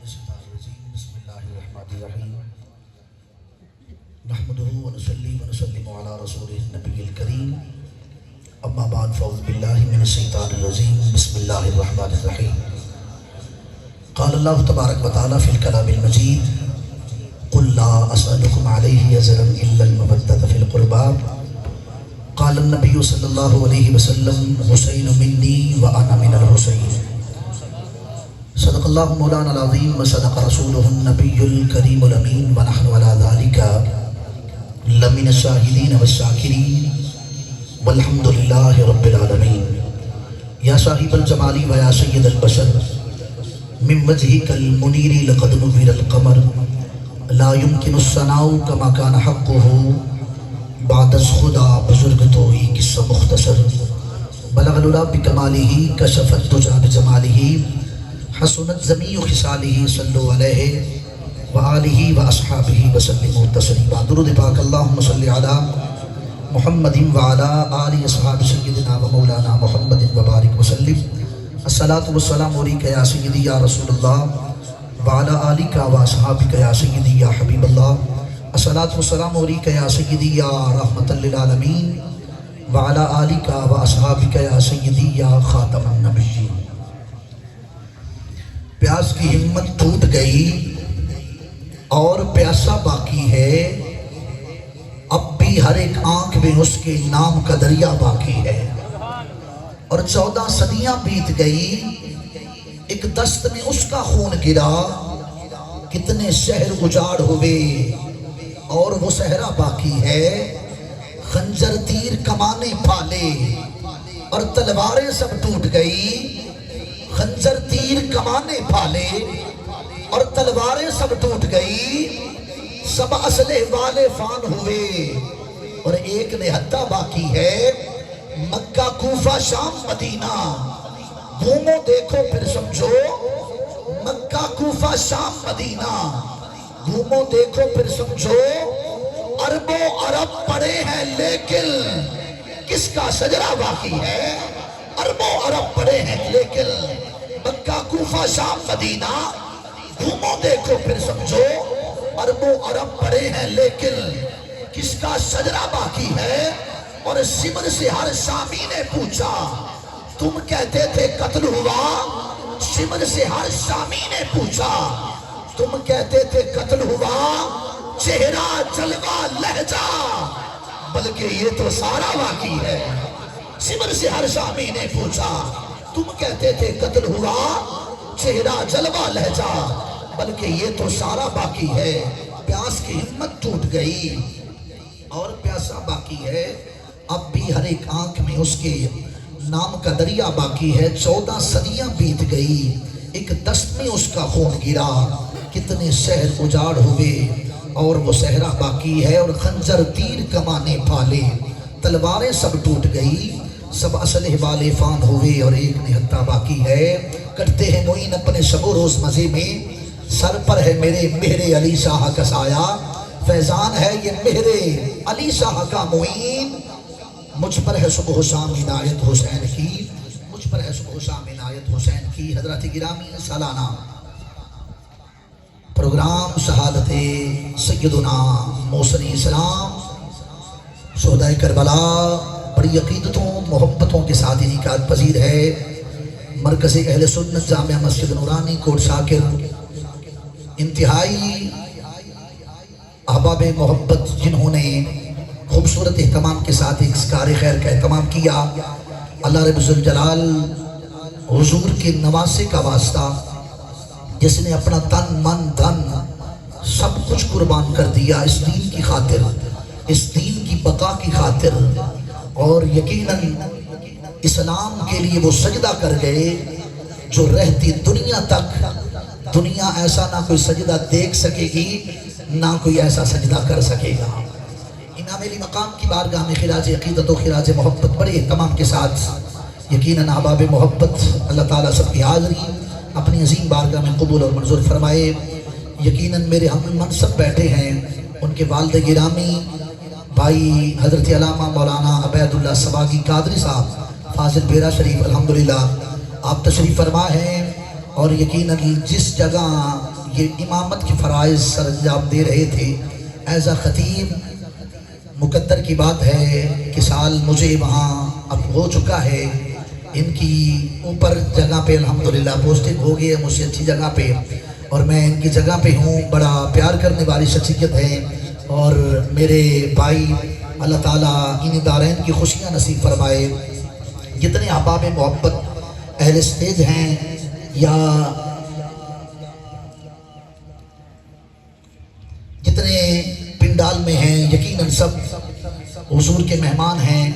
الشیطان الرجیم بسم اللہ الرحمن الرحیم نحمده ونصلي ونسلم على رسوله النبی الکریم اما بعد فاعوذ باللہ من الشیطان الرجیم بسم اللہ الرحمن الرحیم قال اللہ تبارک وتعالی فی الکلام المجید قل لا اسألکم علیہ اجرا الا المودۃ فی القربى قال النبی صلی اللہ علیہ وسلم حسین منی وانا من الحسین صدق اللہ مولانا العظیم وصدق رسولہ النبی الکریم الامین ونحن علی ذالک لمن الشاہدین والشاکرین والحمدللہ رب العالمین یا صاحب الجمال و یا سید البشر من وجہک المنیر لقد نور القمر لا يمکن الثناء کما کان حقہ بعد از خدا بزرگ توئی قصہ مختصر بلغ العلا بکمالہ کشف الدجا بجمالہ حسنت جمیع خصالہ صلو علیہ وآلہ واصحابہ وسلم تسلیما درود پاک اللہم صلی علی محمد وعلی آل اصحاب سیدنا و مولانا محمد وبارک وسلم الصلاۃ والسلام علیکہ یا سیدی یا رسول اللہ وعلی آلک واصحابک یا سیدی یا حبیب اللہ الصلاۃ والسلام علیکہ یا سیدی یا رحمت للعالمین وعلی آلک واصحابک یا سیدی یا خاتم النبیین۔ پیاس کی ہمت ٹوٹ گئی اور پیاسا باقی ہے، اب بھی ہر ایک آنکھ میں اس کے نام کا دریا باقی ہے، اور 14 صدیاں بیت گئی ایک دست میں اس کا خون گرا، کتنے شہر اجاڑ ہوئے اور وہ صحرا باقی ہے، خنجر تیر کمانے پھالے اور تلواریں سب ٹوٹ گئی، خنجر تیر کمانے پھالے اور تلواریں سب ٹوٹ گئی، سب اسلحے والے فان ہوئے اور ایک نہتہ باقی ہے، مکہ کوفہ شام مدینہ گھومو دیکھو پھر سمجھو، مکہ کوفہ شام مدینہ گھومو دیکھو پھر سمجھو، عربوں عرب پڑے ہیں لیکن کس کا شجرہ باقی ہے، عربوں عرب پڑے ہیں لیکن مکہ کوفہ شام مدینہ گھومو دیکھو پھر سمجھو، عربوں عرب پڑے ہیں لیکن کس کا شجرہ باقی ہے۔ اور سمر سے ہر شامی نے پوچھا، تم کہتے تھے قتل ہوا، سمر سے ہر شامی نے پوچھا، تم کہتے تھے قتل ہوا، چہرہ جلوہ لہجہ بلکہ یہ تو سارا باقی ہے۔ سمر سے ہر شامی نے پوچھا، تم کہتے تھے قتل ہوا، چہرہ جلوہ لہجہ بلکہ یہ تو سارا باقی ہے۔ پیاس کی ہمت ٹوٹ گئی اور پیاسا باقی ہے، اب بھی ہر ایک آنکھ میں اس کے نام کا دریا باقی ہے، 14 صدیاں بیت گئی ایک دست میں اس کا خون گرا، کتنے شہر اجاڑ ہوئے اور وہ صحرا باقی ہے، اور خنجر تیر کمانے پھالے تلواریں سب ٹوٹ گئی، سب اسلحے والے فان ہوئے اور ایک نہتہ باقی ہے۔ کٹتے ہیں معین اپنے شب و روز مزے میں، سر پر ہے میرے مہر علی شاہ کا سایہ، فیضان ہے یہ مہر علی شاہ کا معین، مجھ پر ہے صبح و شام عنایت حسین کی، مجھ پر ہے صبح و شام عنایت حسین کی۔ حضرت گرامی سالانہ پروگرام شہادت سیدنا موسن اسلام شہدائے کربلا بڑی عقیدتوں محبتوں کے ساتھ انعقاد پذیر ہے، مرکز اہل سنت جامعہ مسجد نورانی کوٹ شاکر، انتہائی احباب محبت جنہوں نے خوبصورت اہتمام کے ساتھ ایک کار خیر کا اہتمام کیا، اللہ رب الجلال حضور کے نواسے کا واسطہ، جس نے اپنا تن من دھن سب کچھ قربان کر دیا اس دین کی خاطر، اس دین کی بقا کی خاطر، اور یقیناً اسلام کے لیے وہ سجدہ کر گئے جو رہتی دنیا تک دنیا ایسا نہ کوئی سجدہ دیکھ سکے گی نہ کوئی ایسا سجدہ کر سکے گا۔ امام علی مقام کی بارگاہ میں خراج عقیدت و خراج محبت بڑے اہتمام کے ساتھ یقیناً احباب محبت اللہ تعالیٰ سب کی حاضری اپنی عظیم بارگاہ میں قبول اور منظور فرمائے۔ یقیناً میرے ہم منصب بیٹھے ہیں، ان کے والد گرامی بھائی حضرت علامہ مولانا عبید اللہ سباغی قادری صاحب فاضل بیرا شریف الحمدللہ آپ تشریف فرما ہیں، اور یقیناً جس جگہ یہ امامت کی فرائض سر انجام دے رہے تھے ایز اے خطیب، مقدر کی بات ہے کہ سال مجھے وہاں اب ہو چکا ہے، ان کی اوپر جگہ پہ الحمدللہ پوسٹنگ ہو گئی ہے مجھ سے اچھی جگہ پہ، اور میں ان کی جگہ پہ ہوں۔ بڑا پیار کرنے والی شخصیت ہے، اور میرے بھائی اللہ تعالیٰ ان دارین کی خوشیاں نصیب فرمائے۔ جتنے احباب محبت اہل اسٹیج ہیں یا جتنے پنڈال میں ہیں، یقیناً سب حضور کے مہمان ہیں۔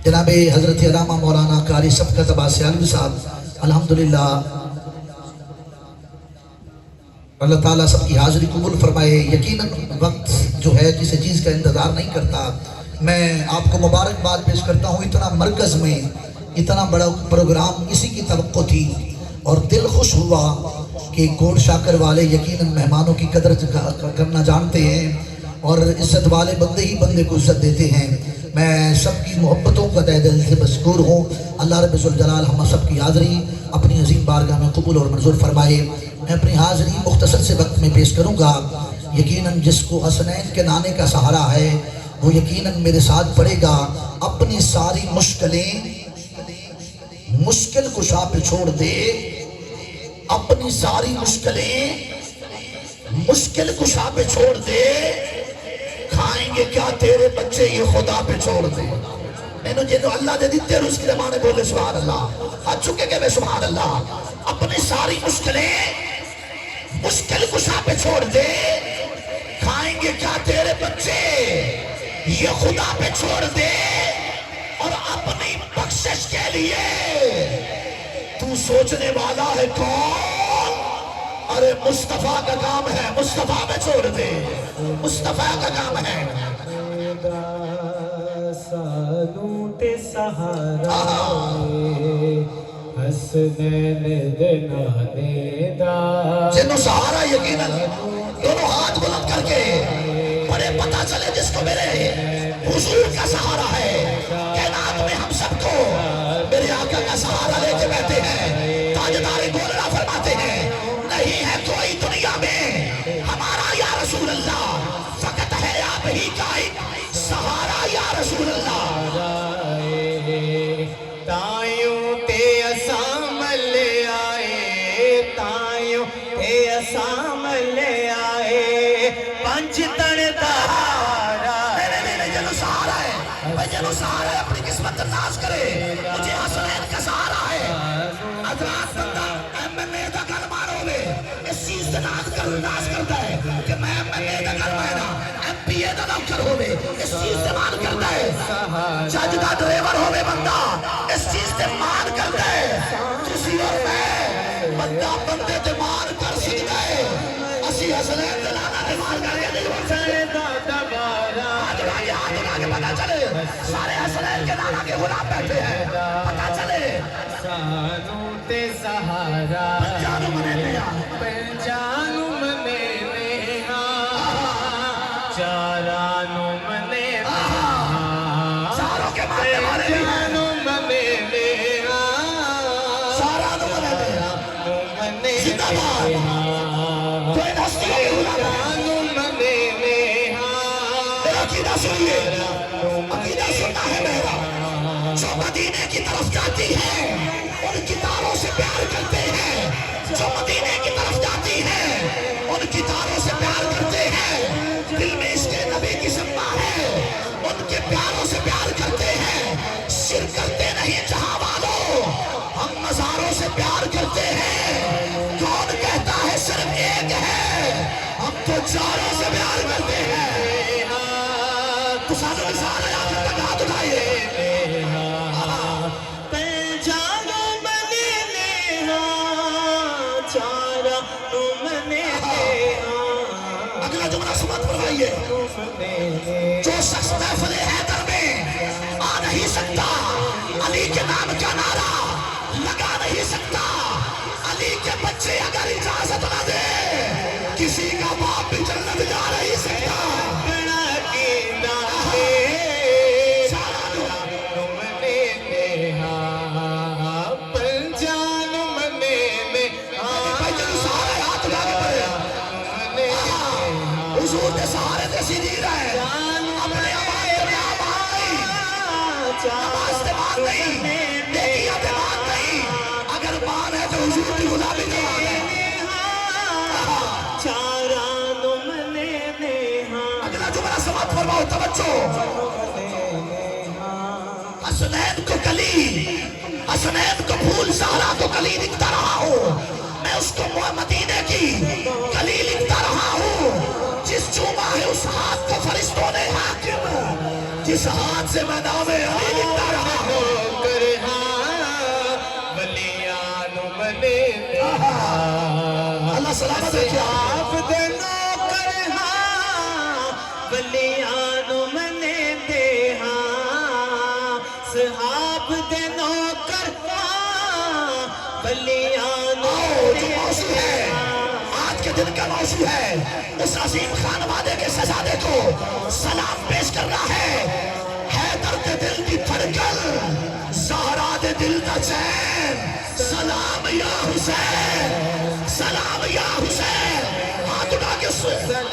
جناب حضرت علامہ مولانا قاری شفقت عباس سیالوی صاحب الحمدللہ اللہ تعالیٰ سب کی حاضری قبول فرمائے۔ یقیناً وقت جو ہے کسی چیز کا انتظار نہیں کرتا۔ میں آپ کو مبارکباد پیش کرتا ہوں، اتنا مرکز میں اتنا بڑا پروگرام اسی کی توقع تھی، اور دل خوش ہوا کہ گوڑ شاکر والے یقیناً مہمانوں کی قدر کرنا جانتے ہیں، اور عزت والے بندے ہی بندے کو عزت دیتے ہیں۔ میں سب کی محبتوں کا تہ دل سے مشکور ہوں۔ اللہ رب ذوالجلال ہم سب کی حاضری اپنی عظیم بارگاہ میں قبول اور منظور فرمائے۔ میں اپنی حاضری مختصر سے وقت میں پیش کروں گا۔ یقیناً جس کو حسنین کے نانے کا سہارا ہے وہ یقیناً میرے ساتھ پڑے گا، اپنی ساری مشکلیں مشکل کشا پہ چھوڑ دے، اپنی ساری مشکلیں مشکل کشا پہ چھوڑ دے، کھائیں گے کیا تیرے بچے یہ خدا پہ چھوڑ دے۔ میں نے جنہوں اللہ دے دیتے ہیں اس کے زمانے بولے سبحان اللہ، ہاتھ چکے گئے میں سبحان اللہ۔ اپنی ساری مشکلیں مشکل کشا پہ چھوڑ دے، کھائیں گے کیا تیرے بچے یہ خدا پہ چھوڑ دے، اور اپنی بخشش کے لیے تو سوچنے والا ہے کون؟ ارے مصطفیٰ کا کام ہے، مصطفیٰ پہ چھوڑ دے، مصطفیٰ کا کام ہے۔ سالوں تے سہارا حسنین دے نانے دا، جنہوں سہارا یقیناً دونوں ہاتھ بلند کر کے بڑے پتہ چلے جس کو میرے حضور کا سہارا ہے۔ کائنات میں ہم سب کو میرے آقا کا سہارا لے کے بیٹھے ہیں۔ تاجدار گولڑا فرماتے ہیں نہیں ہے کوئی دنیا میں ہمارا یا رسول اللہ، فقط ہے آپ ہی کا ایک سہارا یا رسول اللہ۔ تائیوں تے اسام لے آئے، تائیوں تے اسام لے آئے، پنج تن دہارا۔ نہیں جنہوں سہارا ہے، بھائی جنہوں سہارا ہے اپنی قسمت ناز کرے، مجھے حسنین کا سہارا ہے۔ حضرات بندہ ایم این اے دا گل مارو لے، اس چیز سے ناز کرتا ہے کہ میں ایم این اے دا گل مارا، ایم پی اے دا نوکر ہوئے، اس چیز سے مان کرتا ہے۔ جج دا ڈرائیور ہوئے بندہ، اس چیز سے مان کرتا ہے۔ تسی اور میں بندہ بندے تے مان کر سکتا ہے، اسی حسنین دلانا تے مان کر کے دیو آگے پتا چلے سارے حسنین کے نانا کے غلام بیٹھے ہیں، پتا چلے سالوں تے سہارا جانو منے لیا، پنجانو منے لیا، چارانو منے لیا، چاروں کے ماننے والے بھی ہیں، پنجانو منے لیا، سارانو منے لیا، منے زندہ باد لیا، کوئی ہستیوں کے غلام ہے۔ چارانو منے لیا، میرا عقیدہ سنیے، عقیدہ سننا ہے میرا، جو مدینے کی طرف جاتی ہے ان کی تاروں سے پیار کرتے ہیں، جو مدینے کی طرف جاتی ہے ان کی تاروں سے پیار کرتے ہیں، دل میں عشق نبی کی شمع ہے ان کے پیاروں سے پیار کرتے ہیں، شرک کرتے نہیں جہاں والوں ہم مزاروں سے پیار کرتے ہیں، کون کہتا ہے صرف ایک ہے ہم تو چاروں سے پیار کرتے ہیں۔ تو ساتھ مثال ہے آپ تک ہاتھ اٹھائیے، پنجانو منے لیا، چارانو منے لیا، اگلا جملہ سمت فرمائیے، جو شخص محفل حیدر میں آ نہیں سکتا علی کے نام کا نعرہ لگا نہیں سکتا، علی کے بچے اگر اجازت نہ دے کسی کا باپ بھی جنت جا نہیں سکتا۔ بڑا کینا ہے، چارانو منے لیا، حسنین کو کلی، حسنین کو پھول، زہرا کو کلی لکھتا رہا ہوں، میں اس کو مدینے کی کلی لکھتا رہا ہوں، جس چوما ہے اس ہاتھ کو فرشتوں نے حاکم، جس ہاتھ سے میں نام علی لکھتا رہا ہوں۔ اللہ سلامت ہے کیا آپ دے نوکر ہاں ولیانو منے دے ہاں، صحاب دے نوکر ہاں ولیانو جو موضوع ہے آج کے دن کا موضوع ہے، اس عظیم خانوادے کے شہزادے کو سلام پیش کرنا ہے۔ حیدر دے دل کی دھڑکن، زہرا دے دل دا چین، سلام یا حسین، سلام یا حسین۔ ہاتھ اٹھا کے اس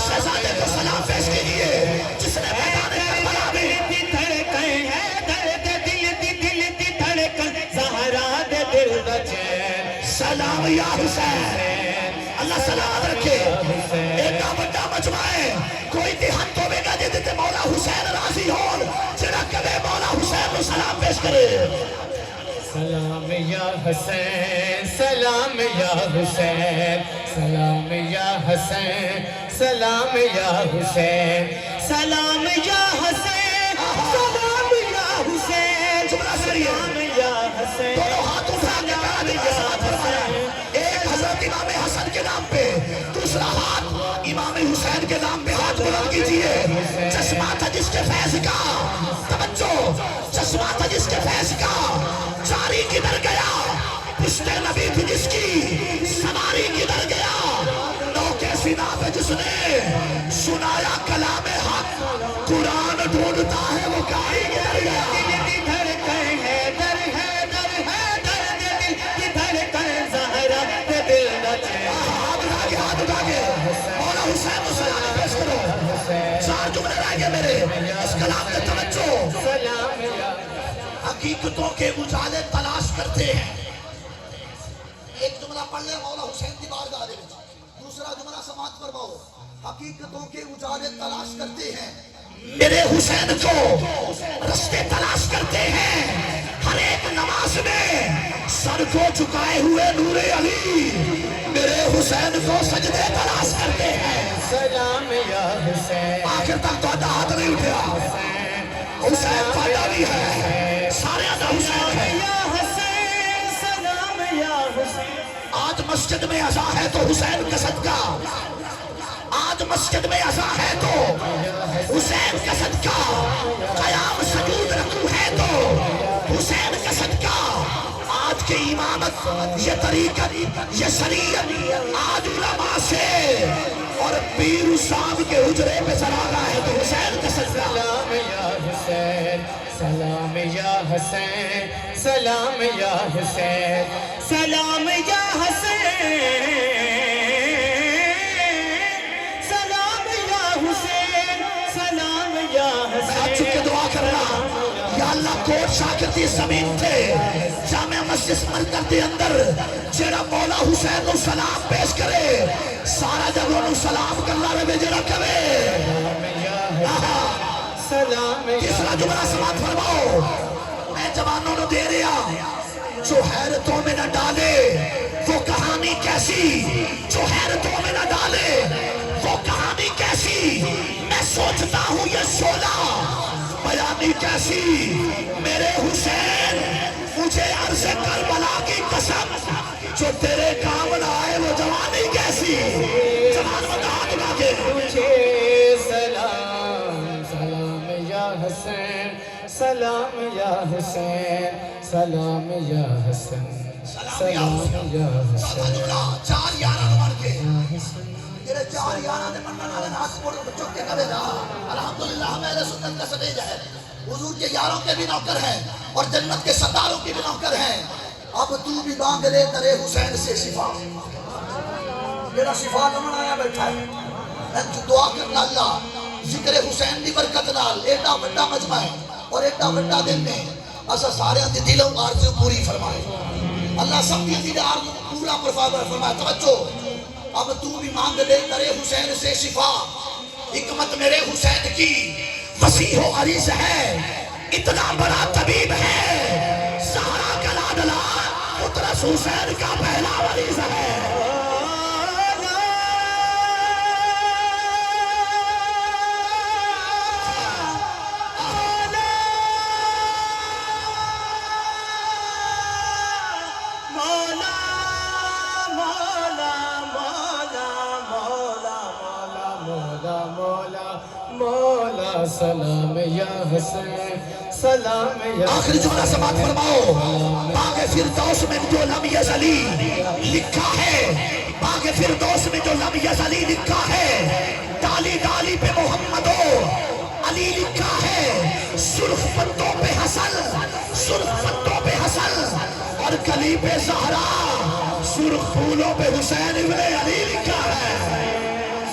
شہزادے کو سلام پیش کیجئے جس نے میدان کربلا میں دھڑکن ہے، درد دل دی دل دی دھڑکن، زہرا دے دل دا چین، سلام یا حسین۔ اللہ سلامت رکھے۔ ایک بڑا مجمع ہے، کوئی دیہات ہوے گا جے تے مولا حسین راضی ہون، جڑا کبھی مولا حسین کو سلام پیش کرے۔ سلام یا حسین، سلام یا حسین، سلام یا حسین، سلام یا حسین، سلام یا حسین، سلام یا حسین، جملہ سریع ہے۔ سلام یا حسین، دونوں ہاتھ اٹھا کے پیرا بھی ساتھ فرمایا، ایک حضرت امام حسن کے نام پہ، دوسرا ہاتھ امام حسین کے نام پہ ہاتھ بلند کیجئے۔ چشمہ تھا جس کے فیض کا، توجہ، چشمہ تھا جس کے فیض کا، جاری کدھر گیا، پشت نبی تھی جس کی، سواری کدھر گیا، نو کے سینہ پہ جس نے سنایا کلام حق، قرآن ڈھونڈتا ہے وہ کاری کدھر گیا۔ دھڑکن ہے، در ہے، در ہے، در دل کی دھڑکن، زہرا دے دل دا چین۔ ہاتھ اٹھا کے مولا حسین کو سلام پیش کرو۔ چار جملے رہ گئے میرے، اس کلام میں توجہ۔ سلام یا حقیقتوں کے اجالے تلاش کرتے ہیں۔ ایک جملہ پڑھ لے مولا حسین کی بارگاہ دے وچ، دوسرا جملہ سماعت فرماؤ۔ حقیقتوں کے اجالے تلاش کرتے ہیں، میرے حسین کو رستے تلاش کرتے ہیں، ہر ایک نماز میں سر کو جھکائے ہوئے نور علی میرے حسین کو سجدے تلاش کرتے ہیں۔ سلام یا حسین، آخر تک تو ہاتھ نہیں اٹھیا، حسین فائدہ بھی ہے، سارے آدھا حسین ہے۔ یا حسین، سلام یا حسین، آج مسجد میں عزا ہے تو حسین کا صدقہ، آج مسجد میں عزا ہے تو حسین کا صدقہ، قیام سجود رکوع ہے تو حسین کا صدقہ، آج کی امامت یہ طریقت یہ شریعت آج علماء سے اور پیر صاحب کے حجرے پہ چلا گیا ہے تو حسین کا صدقہ۔ سلام یا حسین، سلام یا حسین، سلام یا حسین، سلام یا حسین، سلام یا حسین، سلام یا ہاتھ حسین۔ چک کے دعا کرنا، یا اللہ کوٹ شاکرتی زمین تھے جامع مسجد مرکز دے اندر جیڑا مولا حسین نو سلام پیش کرے، سارا جب انہوں سلام کرنا رہے جیڑا کرے۔ سلام یا تیسرا جملہ سماعت فرماؤ، میں جوانوں نے دے رہا جو حیرتوں میں نہ ڈالے وہ کہانی کیسی، جو حیرتوں میں نہ ڈالے وہ کہانی کیسی، میں سوچتا ہوں یہ شعلہ بیانی کیسی، میرے حسین مجھے عرض کربلا کی قسم جو تیرے کام نہ آئے وہ جوانی کیسی۔ جوان بتا ہاتھ اٹھا کے تجھے سلام، سلام یا حسین، سلام یا حسین، سلام یا حسین، سلام یا حسین۔ چار یارہ بڑھ کے میرے چار یارہ نے منن والے ناس پڑھ چک کے کرے جا، الحمدللہ ہم اہل سنت کا سٹیج ہے، حضور کے یاروں کے بھی نوکر ہیں اور جنت کے ستاروں کے بھی نوکر ہیں۔ اب تو بھی مانگ لے درے حسین سے شفا، میرا شفا نمن آیا بیٹھا ہے، میں دعا کرنا اللہ ذکر حسین دی برکت نال ایڈا بڑا مجمع ہے اور ایڈا بڑا دن میں اسا سارے دی دلوں آرزو پوری فرمائے، اللہ سب دی دل آرزو پورا فرمائے۔ توجہ، اب تو بھی مانگ لے درے حسین سے شفا، حکمت میرے حسین کی وسیع و عریض ہے، اتنا بڑا طبیب ہے، زہرا کا لاڈلا اترس حسین کا پہلا مریض ہے۔ سلام یا حسین، سلام یا آخری جملہ سماعت فرماؤ، باغ فردوس میں جو لم یزلی لکھا ہے، باغ فردوس میں جو لم یزلی لکھا ہے، ڈالی ڈالی پہ محمد و علی لکھا ہے، سرخ پتوں پہ حسن، سرخ پتوں پہ حسن، اور کلی پہ زہرا، سرخ پھولوں پہ حسین ابن علی لکھا ہے۔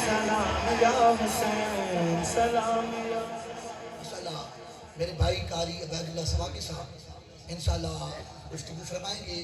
سلام یا حسین، سلام یا انشاءاللہ میرے بھائی قاری عبید اللہ سواقی صاحب انشاءاللہ گفتگو فرمائیں گے۔